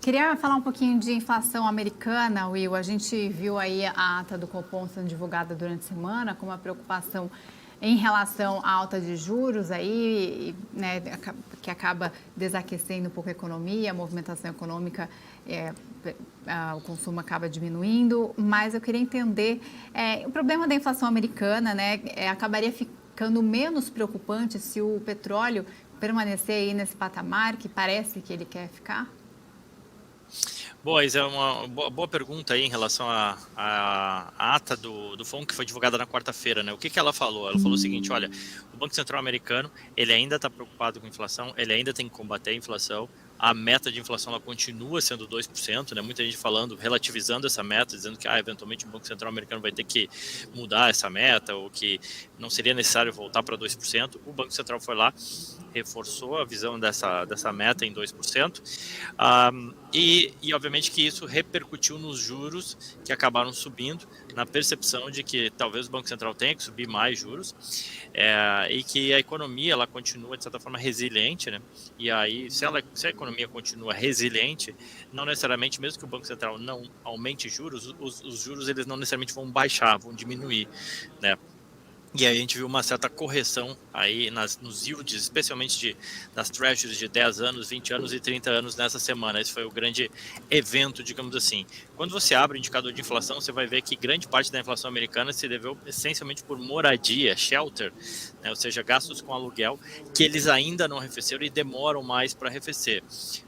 Queria falar um pouquinho de inflação americana, Will. A gente viu aí a ata do Copom sendo divulgada durante a semana com uma preocupação em relação à alta de juros aí, né, que acaba desaquecendo um pouco a economia, a movimentação econômica, o consumo acaba diminuindo. Mas eu queria entender, o problema da inflação americana, né, acabaria ficando menos preocupante se o petróleo permanecer aí nesse patamar que parece que ele quer ficar? Boa, Isa, é uma boa pergunta aí em relação à ata do FONC que foi divulgada na quarta-feira, né? O que ela falou? Ela falou o seguinte, olha, o Banco Central americano, ele ainda está preocupado com a inflação, ele ainda tem que combater a inflação, a meta de inflação ela continua sendo 2%, né? Muita gente falando, relativizando essa meta, dizendo que eventualmente o Banco Central americano vai ter que mudar essa meta, ou que não seria necessário voltar para 2%. O Banco Central foi lá, reforçou a visão dessa meta em 2%, obviamente que isso repercutiu nos juros que acabaram subindo, na percepção de que talvez o Banco Central tenha que subir mais juros, e que a economia ela continua de certa forma resiliente, né? E aí se a economia continua resiliente, não necessariamente, mesmo que o Banco Central não aumente juros, os juros eles não necessariamente vão baixar, vão diminuir, né? E aí a gente viu uma certa correção aí nos yields, especialmente das treasuries de 10 anos, 20 anos e 30 anos nessa semana. Esse foi o grande evento, digamos assim. Quando você abre o indicador de inflação, você vai ver que grande parte da inflação americana se deveu essencialmente por moradia, shelter, né, ou seja, gastos com aluguel, que eles ainda não arrefeceram e demoram mais para arrefecer.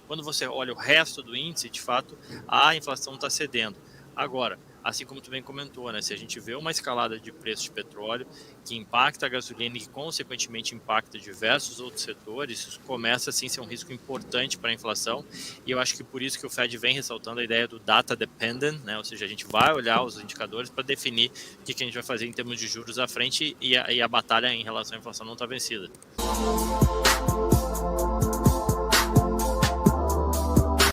Quando você olha o resto do índice, de fato, a inflação está cedendo. Agora, assim como tu bem comentou, né, se a gente vê uma escalada de preço de petróleo que impacta a gasolina e, consequentemente, impacta diversos outros setores, isso começa, assim, a ser um risco importante para a inflação, e eu acho que por isso que o Fed vem ressaltando a ideia do data dependent, né, ou seja, a gente vai olhar os indicadores para definir o que a gente vai fazer em termos de juros à frente, e a batalha em relação à inflação não está vencida.